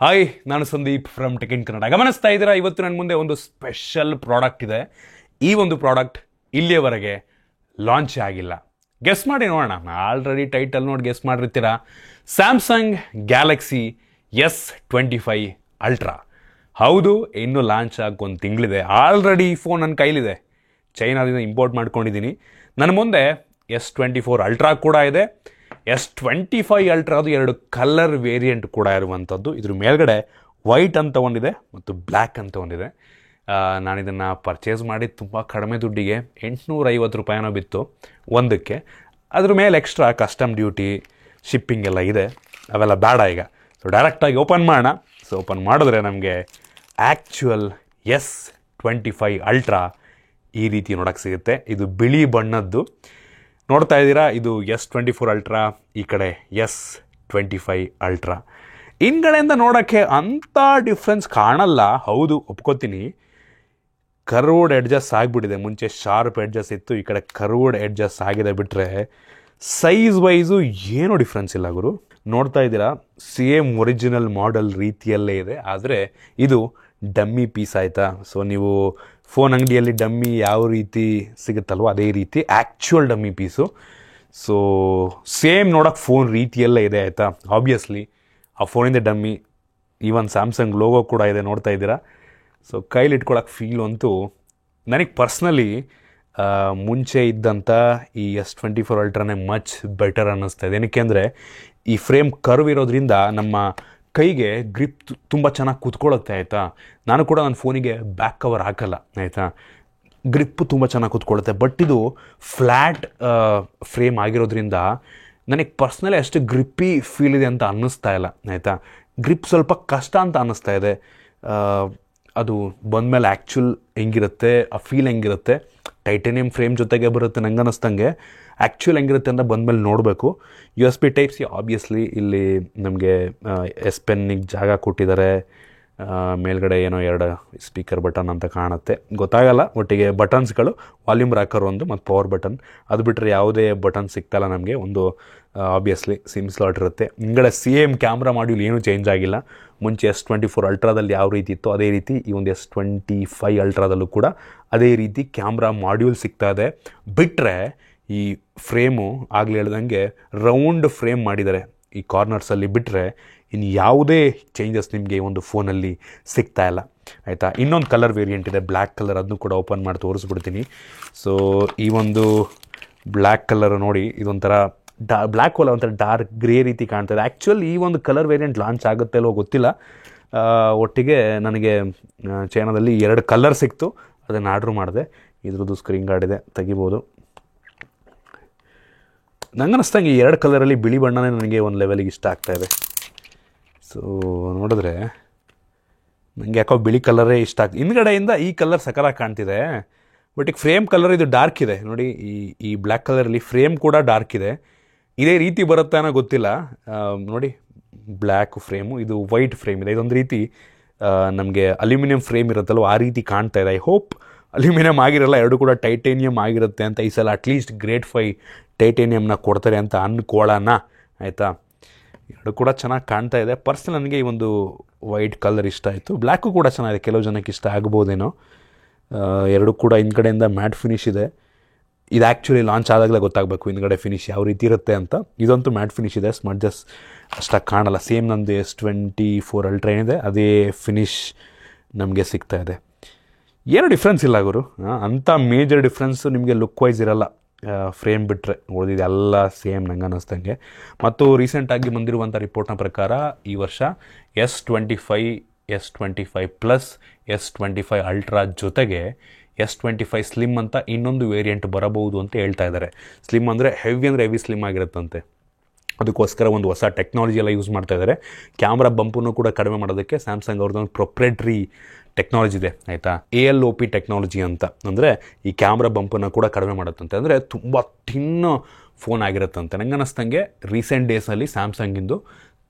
Hi, ನಾನು Sandeep from tech in Kannada. ಗಮನಿಸ್ತಾ ಇದ್ದೀರಾ, ಇವತ್ತು ನನ್ನ ಮುಂದೆ ಒಂದು ಸ್ಪೆಷಲ್ ಪ್ರಾಡಕ್ಟ್ ಇದೆ. ಈ ಒಂದು ಪ್ರಾಡಕ್ಟ್ ಇಲ್ಲಿಯವರೆಗೆ ಲಾಂಚ್ ಆಗಿಲ್ಲ. ಗೆಸ್ ಮಾಡಿ ನೋಡೋಣ. ಆಲ್ರೆಡಿ ಟೈಟಲ್ ನೋಡಿ ಗೆಸ್ ಮಾಡಿರ್ತೀರಾ. Samsung Galaxy S25 Ultra. ಹೌದು, ಇನ್ನೂ ಲಾಂಚ್ ಆಗಿ ಒಂದು ತಿಂಗಳಿದೆ. ಆಲ್ರೆಡಿ ಈ ಫೋನ್ ನನ್ನ ಕೈಲಿದೆ. ಚೈನಾದಿಂದ ಇಂಪೋರ್ಟ್ ಮಾಡ್ಕೊಂಡಿದ್ದೀನಿ. ನನ್ನ ಮುಂದೆ S24 ಅಲ್ಟ್ರಾ ಕೂಡ ಇದೆ. S25 ಅಲ್ಟ್ರಾದು 2 ಕಲರ್ ವೇರಿಯಂಟ್ ಕೂಡ ಇರುವಂಥದ್ದು. ಇದ್ರ ಮೇಲ್ಗಡೆ ವೈಟ್ ಅಂತ ಒಂದಿದೆ ಮತ್ತು ಬ್ಲ್ಯಾಕ್ ಅಂತ ಒಂದಿದೆ. ನಾನು ಇದನ್ನು ಪರ್ಚೇಸ್ ಮಾಡಿ ತುಂಬ ಕಡಿಮೆ ದುಡ್ಡಿಗೆ ₹850 ಬಿತ್ತು ಒಂದಕ್ಕೆ. ಅದ್ರ ಮೇಲೆ ಎಕ್ಸ್ಟ್ರಾ ಕಸ್ಟಮ್ ಡ್ಯೂಟಿ, ಶಿಪ್ಪಿಂಗ್ ಎಲ್ಲ ಇದೆ. ಅವೆಲ್ಲ ಬೇಡ ಈಗ. ಸೊ ಡೈರೆಕ್ಟಾಗಿ ಓಪನ್ ಮಾಡೋಣ. ಸೊ ಓಪನ್ ಮಾಡಿದ್ರೆ ನಮಗೆ ಆ್ಯಕ್ಚುಯಲ್ S25 ಅಲ್ಟ್ರಾ ಈ ರೀತಿ ನೋಡೋಕ್ಕೆ ಸಿಗುತ್ತೆ. ಇದು ಬಿಳಿ ಬಣ್ಣದ್ದು ನೋಡ್ತಾ ಇದ್ದೀರಾ. ಇದು S24 ಅಲ್ಟ್ರಾ, ಈ ಕಡೆ S25 ಅಲ್ಟ್ರಾ. ಹಿಂದ್ಗಡೆಯಿಂದ ನೋಡೋಕ್ಕೆ ಅಂಥ ಡಿಫ್ರೆನ್ಸ್ ಕಾಣಲ್ಲ. ಹೌದು, ಒಪ್ಕೋತೀನಿ. ಕರ್ವ್ಡ್ ಎಡ್ಜಸ್ ಆಗಿಬಿಟ್ಟಿದೆ. ಮುಂಚೆ ಶಾರ್ಪ್ ಎಡ್ಜಸ್ ಇತ್ತು, ಈ ಕಡೆ ಕರ್ವ್ಡ್ ಎಡ್ಜಸ್ ಆಗಿದೆ. ಬಿಟ್ಟರೆ ಸೈಜ್ ವೈಸು ಏನೂ ಡಿಫ್ರೆನ್ಸ್ ಇಲ್ಲ ಗುರು. ನೋಡ್ತಾ ಇದ್ದೀರಾ, ಸೇಮ್ ಒರಿಜಿನಲ್ ಮಾಡೆಲ್ ರೀತಿಯಲ್ಲೇ ಇದೆ. ಆದರೆ ಇದು ಡಮ್ಮಿ ಪೀಸ್ ಆಯಿತಾ. ಸೊ ನೀವು ಫೋನ್ ಅಂಗಡಿಯಲ್ಲಿ ಡಮ್ಮಿ ಯಾವ ರೀತಿ ಸಿಗುತ್ತಲ್ವೋ ಅದೇ ರೀತಿ actual dummy piece. So same ನೋಡೋಕ್ಕೆ ಫೋನ್ ರೀತಿಯಲ್ಲೇ ಇದೆ ಆಯಿತಾ. ಆಬ್ವಿಯಸ್ಲಿ ಆ ಫೋನಿಂದ ಡಮ್ಮಿ. ಈವನ್ ಸ್ಯಾಮ್ಸಂಗ್ ಲೋಗೋ ಕೂಡ ಇದೆ, ನೋಡ್ತಾ ಇದ್ದೀರಾ. ಸೊ ಕೈಲಿ ಇಟ್ಕೊಳ್ಳೋಕೆ ಫೀಲ್ ಅಂತೂ ನನಗೆ ಪರ್ಸ್ನಲಿ ಮುಂಚೆ ಇದ್ದಂಥ ಈ S24 ಅಲ್ಟ್ರಾನೇ ಮಚ್ ಬೆಟರ್ ಅನ್ನಿಸ್ತಾ ಇದೆ. ಏನಕ್ಕೆ ಅಂದರೆ ಈ ಫ್ರೇಮ್ ಕರ್ವ್ ಇರೋದ್ರಿಂದ ನಮ್ಮ ಕೈಗೆ ಗ್ರಿಪ್ ತುಂಬ ಚೆನ್ನಾಗಿ ಕೂತ್ಕೊಳ್ಳುತ್ತೆ ಆಯಿತಾ. ನಾನು ಕೂಡ ನನ್ನ ಫೋನಿಗೆ ಬ್ಯಾಕ್ ಕವರ್ ಹಾಕಲ್ಲ ಆಯಿತಾ. ಗ್ರಿಪ್ಪು ತುಂಬ ಚೆನ್ನಾಗಿ ಕೂತ್ಕೊಳ್ಳುತ್ತೆ. ಬಟ್ ಇದು ಫ್ಲ್ಯಾಟ್ ಫ್ರೇಮ್ ಆಗಿರೋದ್ರಿಂದ ನನಗೆ ಪರ್ಸ್ನಲಿ ಅಷ್ಟು ಗ್ರಿಪ್ಪಿ ಫೀಲ್ ಇದೆ ಅಂತ ಅನ್ನಿಸ್ತಾ ಇಲ್ಲ ಆಯಿತಾ. ಗ್ರಿಪ್ ಸ್ವಲ್ಪ ಕಷ್ಟ ಅಂತ ಅನ್ನಿಸ್ತಾ ಇದೆ. ಅದು ಬಂದಮೇಲೆ ಆ್ಯಕ್ಚುಲ್ ಹೆಂಗಿರುತ್ತೆ, ಆ ಫೀಲ್ ಹೆಂಗಿರುತ್ತೆ, ಟೈಟೇನಿಯಂ ಫ್ರೇಮ್ ಜೊತೆಗೆ ಬರುತ್ತೆ. ನಂಗೆ ಅನ್ನಿಸ್ತಂಗೆ ಆ್ಯಕ್ಚುಲ್ ಹೆಂಗಿರುತ್ತೆ ಅಂತ ಬಂದಮೇಲೆ ನೋಡಬೇಕು. USB Type-C ಆಬ್ವಿಯಸ್ಲಿ ಇಲ್ಲಿ ನಮಗೆ ಎಸ್ ಪೆನ್ನಿಗೆ ಜಾಗ ಕೊಟ್ಟಿದ್ದಾರೆ. ಮೇಲ್ಗಡೆ ಏನೋ 2 ಸ್ಪೀಕರ್ ಬಟನ್ ಅಂತ ಕಾಣುತ್ತೆ, ಗೊತ್ತಾಗಲ್ಲ. ಒಟ್ಟಿಗೆ ಬಟನ್ಸ್ಗಳು ವಾಲ್ಯೂಮ್ ರಾಕರ್ ಒಂದು ಮತ್ತು ಪವರ್ ಬಟನ್. ಅದು ಬಿಟ್ಟರೆ ಯಾವುದೇ ಬಟನ್ ಸಿಗ್ತಲ್ಲ ನಮಗೆ. ಒಂದು ಆಬ್ವಿಯಸ್ಲಿ ಸಿಮ್ ಸ್ಲಾಟ್ ಇರುತ್ತೆ. ಹಿಂಗಡೆ ಸೇಮ್ ಕ್ಯಾಮ್ರಾ ಮಾಡ್ಯೂಲ್ ಏನೂ ಚೇಂಜ್ ಆಗಿಲ್ಲ. ಮುಂಚೆ S24 ಅಲ್ಟ್ರಾದಲ್ಲಿ ಯಾವ ರೀತಿ ಇತ್ತು ಅದೇ ರೀತಿ ಈ ಒಂದು S25 ಅಲ್ಟ್ರಾದಲ್ಲೂ ಕೂಡ ಅದೇ ರೀತಿ ಕ್ಯಾಮ್ರಾ ಮಾಡ್ಯೂಲ್ ಸಿಗ್ತಾ ಇದೆ. ಬಿಟ್ಟರೆ ಈ ಫ್ರೇಮು ಆಗಲೇ ಹೇಳ್ದಂಗೆ ರೌಂಡ್ ಫ್ರೇಮ್ ಮಾಡಿದ್ದಾರೆ ಈ ಕಾರ್ನರ್ಸಲ್ಲಿ. ಬಿಟ್ಟರೆ ಇನ್ನು ಯಾವುದೇ ಚೇಂಜಸ್ ನಿಮಗೆ ಈ ಒಂದು ಫೋನಲ್ಲಿ ಸಿಗ್ತಾ ಇಲ್ಲ ಆಯಿತಾ. ಇನ್ನೊಂದು ಕಲರ್ ವೇರಿಯಂಟ್ ಇದೆ, ಬ್ಲ್ಯಾಕ್ ಕಲರ್. ಅದನ್ನು ಕೂಡ ಓಪನ್ ಮಾಡಿ ತೋರಿಸ್ಬಿಡ್ತೀನಿ. ಸೊ ಈ ಒಂದು ಬ್ಲ್ಯಾಕ್ ಕಲರ್ ನೋಡಿ, ಇದೊಂಥರ ಬ್ಲ್ಯಾಕ್ ಹೋಲ ಒಂಥರ ಡಾರ್ಕ್ ಗ್ರೇ ರೀತಿ ಕಾಣ್ತದೆ. ಆ್ಯಕ್ಚುಲಿ ಈ ಒಂದು ಕಲರ್ ವೇರಿಯಂಟ್ ಲಾಂಚ್ ಆಗುತ್ತೆ ಅಲ್ಲೋ ಗೊತ್ತಿಲ್ಲ. ಒಟ್ಟಿಗೆ ನನಗೆ ಚೈನಾದಲ್ಲಿ 2 ಕಲರ್ ಸಿಕ್ತು, ಅದನ್ನು ಆರ್ಡ್ರ್ ಮಾಡಿದೆ. ಇದ್ರದ್ದು ಸ್ಕ್ರೀನ್ ಗಾರ್ಡ್ ಇದೆ, ತೆಗಿಬೋದು. ನಂಗೆ ಅನ್ನಿಸ್ತಂಗೆ ಈ 2 ಕಲರಲ್ಲಿ ಬಿಳಿ ಬಣ್ಣನೇ ನನಗೆ ಒಂದು ಲೆವೆಲಿಗೆ ಇಷ್ಟ ಆಗ್ತಾಯಿದೆ. ಸೊ ನೋಡಿದ್ರೆ ನನಗೆ ಯಾಕೋ ಬಿಳಿ ಕಲರೇ ಇಷ್ಟ ಆಗ್ತದೆ. ಹಿಂದ್ಗಡೆಯಿಂದ ಈ ಕಲರ್ ಸಕಲಾಗಿ ಕಾಣ್ತಿದೆ. ಬಟ್ ಈಗ ಫ್ರೇಮ್ ಕಲರ್ ಇದು ಡಾರ್ಕ್ ಇದೆ ನೋಡಿ. ಈ ಬ್ಲ್ಯಾಕ್ ಕಲರಲ್ಲಿ ಫ್ರೇಮ್ ಕೂಡ ಡಾರ್ಕ್ ಇದೆ. ಇದೇ ರೀತಿ ಬರುತ್ತೆ ಅನ್ನೋ ಗೊತ್ತಿಲ್ಲ. ನೋಡಿ, ಬ್ಲ್ಯಾಕ್ ಫ್ರೇಮು, ಇದು ವೈಟ್ ಫ್ರೇಮ್ ಇದೆ. ಇದೊಂದು ರೀತಿ ನಮಗೆ ಅಲ್ಯೂಮಿನಿಯಂ ಫ್ರೇಮ್ ಇರುತ್ತಲ್ವ ಆ ರೀತಿ ಕಾಣ್ತಾ ಇದೆ. ಐ ಹೋಪ್ ಅಲ್ಯೂಮಿನಿಯಂ ಆಗಿರಲ್ಲ, 2 ಕೂಡ ಟೈಟೇನಿಯಂ ಆಗಿರುತ್ತೆ ಅಂತ. ಈ ಸಲ ಅಟ್ಲೀಸ್ಟ್ ಗ್ರೇಡ್ 5 ಟೈಟೇನಿಯಮ್ನ ಕೊಡ್ತಾರೆ ಅಂತ ಅಂದ್ಕೊಳ್ಳೋಣ ಆಯಿತಾ. 2 ಕೂಡ ಚೆನ್ನಾಗಿ ಕಾಣ್ತಾ ಇದೆ. ಪರ್ಸನಲ್ ನನಗೆ ಈ ಒಂದು ವೈಟ್ ಕಲರ್ ಇಷ್ಟ ಆಯಿತು. ಬ್ಲ್ಯಾಕು ಕೂಡ ಚೆನ್ನಾಗಿದೆ, ಕೆಲವು ಜನಕ್ಕೆ ಇಷ್ಟ ಆಗ್ಬೋದೇನೋ. 2 ಕೂಡ ಹಿಂದ್ಗಡೆಯಿಂದ ಮ್ಯಾಟ್ ಫಿನಿಶ್ ಇದೆ. ಇದು ಆ್ಯಕ್ಚುಲಿ ಲಾಂಚ್ ಆದಾಗಲೇ ಗೊತ್ತಾಗಬೇಕು ಹಿಂದ್ಗಡೆ ಫಿನಿಶ್ ಯಾವ ರೀತಿ ಇರುತ್ತೆ ಅಂತ. ಇದಂತೂ ಮ್ಯಾಟ್ ಫಿನಿಶ್ ಇದೆ, ಸ್ಮಡ್ಜಸ್ ಅಷ್ಟಾಗಿ ಕಾಣಲ್ಲ. ಸೇಮ್ ನಂದು S24 ಅಲ್ಟ್ರಾ ಏನಿದೆ ಅದೇ ಫಿನಿಶ್ ನಮಗೆ ಸಿಗ್ತಾ ಇದೆ. ಏನೂ ಡಿಫ್ರೆನ್ಸ್ ಇಲ್ಲ ಗುರು. ಅಂಥ ಮೇಜರ್ ಡಿಫ್ರೆನ್ಸು ನಿಮಗೆ ಲುಕ್ ವೈಸ್ ಇರಲ್ಲ ಫ್ರೇಮ್ ಬಿಟ್ಟರೆ. ಉಳಿದಿದೆಲ್ಲ ಸೇಮ್ ನಂಗೆ ಅನ್ನಿಸ್ತಂಗೆ. ಮತ್ತು ರೀಸೆಂಟಾಗಿ ಬಂದಿರುವಂಥ ರಿಪೋರ್ಟ್ನ ಪ್ರಕಾರ ಈ ವರ್ಷ S25, S25 plus, S25 ultra ಜೊತೆಗೆ S25 ಸ್ಲಿಮ್ ಅಂತ ಇನ್ನೊಂದು ವೇರಿಯಂಟ್ ಬರಬಹುದು ಅಂತ ಹೇಳ್ತಾ ಇದ್ದಾರೆ. ಸ್ಲಿಮ್ ಅಂದರೆ ಹೆವಿ ಸ್ಲಿಮ್ ಆಗಿರುತ್ತಂತೆ. ಅದಕ್ಕೋಸ್ಕರ ಒಂದು ಹೊಸ ಟೆಕ್ನಾಲಜಿ ಎಲ್ಲ ಯೂಸ್ ಮಾಡ್ತಾ ಇದ್ದಾರೆ. ಕ್ಯಾಮ್ರಾ ಬಂಪನ್ನು ಕೂಡ ಕಡಿಮೆ ಮಾಡೋದಕ್ಕೆ ಸ್ಯಾಮ್ಸಂಗ್ ಅವ್ರದ್ದೊಂದು ಪ್ರೊಪ್ರೇಟ್ರಿ ಟೆಕ್ನಾಲಜಿ ಇದೆ ಆಯಿತಾ. ALOP ಟೆಕ್ನಾಲಜಿ ಅಂತ. ಅಂದರೆ ಈ ಕ್ಯಾಮ್ರಾ ಬಂಪನ್ನು ಕೂಡ ಕಡಿಮೆ ಮಾಡುತ್ತಂತೆ. ಅಂದರೆ ತುಂಬ ತಿನ್ನು ಫೋನ್ ಆಗಿರುತ್ತಂತೆ. ನಂಗೆ ಅನ್ನಿಸ್ತಂಗೆ ರೀಸೆಂಟ್ ಡೇಸಲ್ಲಿ ಸ್ಯಾಮ್ಸಂಗಿಂದು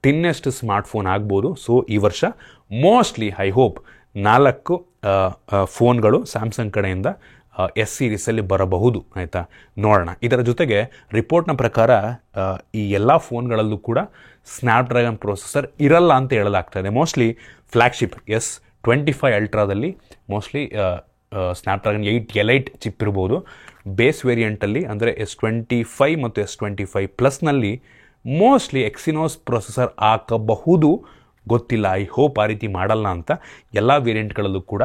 ತಿನ್ನೆಸ್ಟ್ ಸ್ಮಾರ್ಟ್ಫೋನ್ ಆಗ್ಬೋದು. ಸೊ ಈ ವರ್ಷ ಮೋಸ್ಟ್ಲಿ ಐ ಹೋಪ್ 4 ಫೋನ್ಗಳು ಸ್ಯಾಮ್ಸಂಗ್ ಕಡೆಯಿಂದ ಎಸ್ ಸೀರೀಸಲ್ಲಿ ಬರಬಹುದು ಆಯಿತಾ, ನೋಡೋಣ. ಇದರ ಜೊತೆಗೆ ರಿಪೋರ್ಟ್ನ ಪ್ರಕಾರ ಈ ಎಲ್ಲ ಫೋನ್ಗಳಲ್ಲೂ ಕೂಡ ಸ್ನ್ಯಾಪ್ಡ್ರ್ಯಾಗನ್ ಪ್ರೊಸೆಸರ್ ಇರಲ್ಲ ಅಂತ ಹೇಳಲಾಗ್ತದೆ. ಮೋಸ್ಟ್ಲಿ ಫ್ಲ್ಯಾಗ್ಶಿಪ್ S25 ಅಲ್ಟ್ರಾದಲ್ಲಿ ಮೋಸ್ಟ್ಲಿ ಸ್ನ್ಯಾಪ್ಡ್ರ್ಯಾಗನ್ 8 Elite ಚಿಪ್ ಇರ್ಬೋದು. ಬೇಸ್ ವೇರಿಯಂಟಲ್ಲಿ ಅಂದರೆ S25 ಮತ್ತು S25 ಪ್ಲಸ್ನಲ್ಲಿ ಮೋಸ್ಟ್ಲಿ ಎಕ್ಸಿನೋಸ್ ಪ್ರೊಸೆಸರ್ ಹಾಕಬಹುದು, ಗೊತ್ತಿಲ್ಲ. ಐ ಹೋಪ್ ಆ ರೀತಿ ಮಾಡಲ್ಲ ಅಂತ. ಎಲ್ಲ ವೇರಿಯಂಟ್ಗಳಲ್ಲೂ ಕೂಡ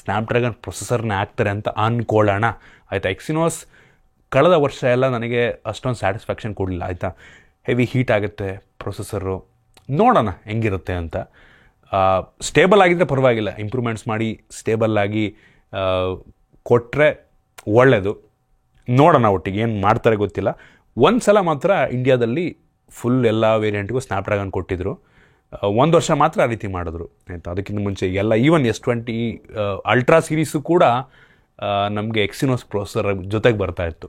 ಸ್ನ್ಯಾಪ್ಡ್ರ್ಯಾಗನ್ ಪ್ರೊಸೆಸರ್ನೇ ಹಾಕ್ತಾರೆ ಅಂತ ಅಂದ್ಕೊಳ್ಳೋಣ ಆಯಿತಾ. ಎಕ್ಸಿನೋಸ್ ಕಳೆದ ವರ್ಷ ಎಲ್ಲ ನನಗೆ ಅಷ್ಟೊಂದು ಸ್ಯಾಟಿಸ್ಫ್ಯಾಕ್ಷನ್ ಕೊಡಲಿಲ್ಲ ಆಯಿತಾ. ಹೆವಿ ಹೀಟ್ ಆಗುತ್ತೆ ಪ್ರೊಸೆಸರು, ನೋಡೋಣ ಹೆಂಗಿರುತ್ತೆ ಅಂತ. ಸ್ಟೇಬಲ್ ಆಗಿದ್ದರೆ ಪರವಾಗಿಲ್ಲ, ಇಂಪ್ರೂವ್ಮೆಂಟ್ಸ್ ಮಾಡಿ ಸ್ಟೇಬಲ್ ಆಗಿ ಕೊಟ್ಟರೆ ಒಳ್ಳೆಯದು. ನೋಡೋಣ ಒಟ್ಟಿಗೆ ಏನು ಮಾಡ್ತಾರೆ ಗೊತ್ತಿಲ್ಲ. ಒಂದು ಸಲ ಮಾತ್ರ ಇಂಡಿಯಾದಲ್ಲಿ ಫುಲ್ ಎಲ್ಲ ವೇರಿಯಂಟ್ಗೂ ಸ್ನ್ಯಾಪ್ಡ್ರ್ಯಾಗನ್ ಕೊಟ್ಟಿದ್ದರು, ಒಂದು ವರ್ಷ ಮಾತ್ರ ಆ ರೀತಿ ಮಾಡಿದ್ರು ಆಯಿತಾ. ಅದಕ್ಕಿಂತ ಮುಂಚೆ ಎಲ್ಲ ಈವನ್ S20 ಅಲ್ಟ್ರಾ ಸೀರೀಸು ಕೂಡ ನಮಗೆ ಎಕ್ಸಿನೋಸ್ ಪ್ರೊಸೆಸರ್ ಜೊತೆಗೆ ಬರ್ತಾಯಿತ್ತು.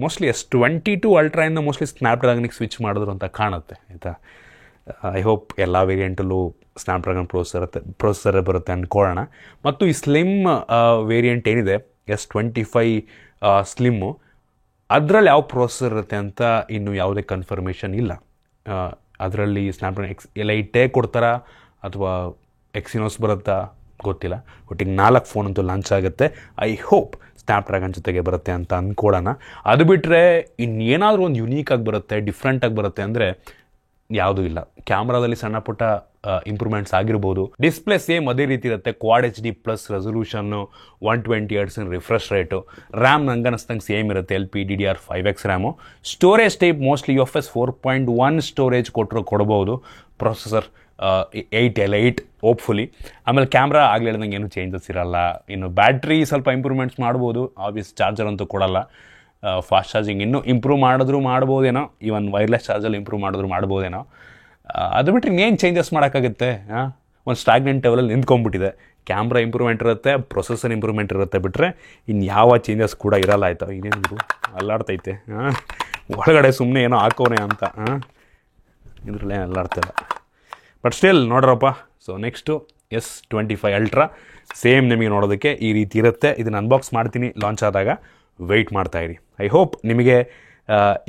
ಮೋಸ್ಟ್ಲಿ S22 ಅಲ್ಟ್ರಾಯಿಂದ ಮೋಸ್ಟ್ಲಿ ಸ್ನ್ಯಾಪ್ಡ್ರ್ಯಾಗನಿಗೆ ಸ್ವಿಚ್ ಮಾಡಿದ್ರು ಅಂತ ಕಾಣುತ್ತೆ ಆಯಿತಾ. ಐ ಹೋಪ್ ಎಲ್ಲ ವೇರಿಯಂಟಲ್ಲೂ ಸ್ನ್ಯಾಪ್ಡ್ರ್ಯಾಗನ್ ಪ್ರೊಸೆಸರೇ ಬರುತ್ತೆ ಅಂದ್ಕೊಳ್ಳೋಣ. ಮತ್ತು ಈ ಸ್ಲಿಮ್ ವೇರಿಯಂಟ್ ಏನಿದೆ S25 ಸ್ಲಿಮ್ಮು, ಅದರಲ್ಲಿ ಯಾವ ಪ್ರೊಸೆಸರ್ ಇರುತ್ತೆ ಅಂತ ಇನ್ನೂ ಯಾವುದೇ ಕನ್ಫರ್ಮೇಷನ್ ಇಲ್ಲ. ಅದರಲ್ಲಿ ಸ್ನ್ಯಾಪ್ಡ್ರ್ಯಾಗನ್ Elite ಕೊಡ್ತಾರಾ ಅಥವಾ ಎಕ್ಸಿನೋಸ್ ಬರುತ್ತಾ ಗೊತ್ತಿಲ್ಲ. ಒಟ್ಟಿಗೆ 4 ಫೋನ್ ಅಂತೂ ಲಾಂಚ್ ಆಗುತ್ತೆ. ಐ ಹೋಪ್ ಸ್ನ್ಯಾಪ್ಡ್ರ್ಯಾಗನ್ ಜೊತೆಗೆ ಬರುತ್ತೆ ಅಂತ ಅಂದ್ಕೊಳ್ಳೋಣ. ಅದು ಬಿಟ್ಟರೆ ಇನ್ನೇನಾದರೂ ಒಂದು ಯುನೀಕಾಗಿ ಬರುತ್ತೆ, ಡಿಫ್ರೆಂಟಾಗಿ ಬರುತ್ತೆ ಅಂದರೆ ಯಾವುದೂ ಇಲ್ಲ. ಕ್ಯಾಮ್ರಾದಲ್ಲಿ ಸಣ್ಣ ಪುಟ್ಟ ಇಂಪ್ರೂವ್ಮೆಂಟ್ಸ್ ಆಗಿರ್ಬೋದು. ಡಿಸ್ಪ್ಲೇ ಸೇಮ್ ಅದೇ ರೀತಿ ಇರುತ್ತೆ, Quad HD ಪ್ಲಸ್ ರೆಸೊಲ್ಯೂಷನ್ನು, 120 Hz ರಿಫ್ರೆಶ್ ರೇಟು. ರ್ಯಾಮ್ ನಂಗೆ ಅನ್ನಿಸ್ದಂಗೆ ಸೇಮ್ ಇರುತ್ತೆ, LPDDR5X RAM. Storage type mostly UFS 4.1 storage ಕೊಡ್ಬೋದು. Processor 8 Elite hopefully. ಆಮೇಲೆ ಕ್ಯಾಮ್ರಾ ಆಗಲೇ ಹೇಳ್ದಂಗೆ ಏನು ಚೇಂಜಸ್ ಇರಲ್ಲ. ಇನ್ನು ಬ್ಯಾಟ್ರಿ ಸ್ವಲ್ಪ ಇಂಪ್ರೂವ್ಮೆಂಟ್ಸ್ ಮಾಡ್ಬೋದು, ಆಬ್ವಿಯಸ್ ಚಾರ್ಜರ್ ಅಂತೂ ಕೊಡಲ್ಲ. ಫಾಸ್ಟ್ ಚಾರ್ಜಿಂಗ್ ಇನ್ನೂ ಇಂಪ್ರೂವ್ ಮಾಡಿದ್ರು ಮಾಡ್ಬೋದೇನೋ, ಈವನ್ ವೈರ್ಲೆಸ್ ಚಾರ್ಜಲ್ಲಿ ಇಂಪ್ರೂವ್ ಮಾಡಿದ್ರು ಮಾಡ್ಬೋದೇನೋ. ಅದು ಬಿಟ್ಟರೆ ಇನ್ನೇನು ಚೇಂಜಸ್ ಮಾಡೋಕ್ಕಾಗುತ್ತೆ. ಒಂದು ಸ್ಟಾಗ್ನೆಂಟ್ ಲೆವೆಲಲ್ಲಿ ನಿಂತ್ಕೊಂಡ್ಬಿಟ್ಟಿದೆ. ಕ್ಯಾಮ್ರಾ ಇಂಪ್ರೂವ್ಮೆಂಟ್ ಇರುತ್ತೆ, ಪ್ರೊಸೆಸರ್ ಇಂಪ್ರೂವ್ಮೆಂಟ್ ಇರುತ್ತೆ, ಬಿಟ್ಟರೆ ಇನ್ನು ಯಾವ ಚೇಂಜಸ್ ಕೂಡ ಇರಲ್ಲ ಆಯಿತಾ. ಇನ್ನೇನು ಅಲ್ಲಾಡ್ತೈತೆ ಒಳಗಡೆ ಸುಮ್ಮನೆ ಏನೋ ಹಾಕೋನೆ ಅಂತ ಇದರಲ್ಲೇ ಅಲ್ಲಾಡ್ತಿಲ್ಲ. ಬಟ್ ಸ್ಟಿಲ್ ನೋಡ್ರಪ್ಪ. So next S25 ultra same ನಿಮಗೆ ನೋಡೋದಕ್ಕೆ ಈ ರೀತಿ ಇರುತ್ತೆ. ಇದನ್ನು ಅನ್ಬಾಕ್ಸ್ ಮಾಡ್ತೀನಿ ಲಾಂಚ್ ಆದಾಗ, ವೆಯ್ಟ್ ಮಾಡ್ತಾಯಿರಿ. ಐ ಹೋಪ್ ನಿಮಗೆ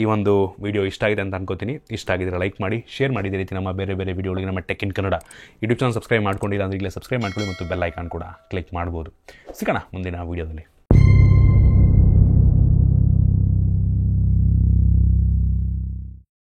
ಈ ಒಂದು ವಿಡಿಯೋ ಇಷ್ಟ ಆಗಿದೆ ಅಂತ ಅನ್ಕೋತೀನಿ. ಇಷ್ಟ ಆಗಿದ್ರೆ ಲೈಕ್ ಮಾಡಿ, ಶೇರ್ ಮಾಡಿ. ಇದೇ ರೀತಿ ನಮ್ಮ ಬೇರೆ ಬೇರೆ ವಿಡಿಯೋಗಳಿಗೆ ನಮ್ಮ tech in Kannada YouTube channel subscribe ಮಾಡ್ಕೊಂಡಿಲ್ಲ ಅಂದರೆ ಈಗಲೇ ಸಬ್ಸ್ಕ್ರೈಬ್ ಮಾಡ್ಕೊಳ್ಳಿ ಮತ್ತು ಬೆಲ್ ಐಕಾನ್ ಕೂಡ ಕ್ಲಿಕ್ ಮಾಡ್ಬೋದು. ಸಿಗೋಣ ಮುಂದಿನ ವೀಡಿಯೋದಲ್ಲಿ.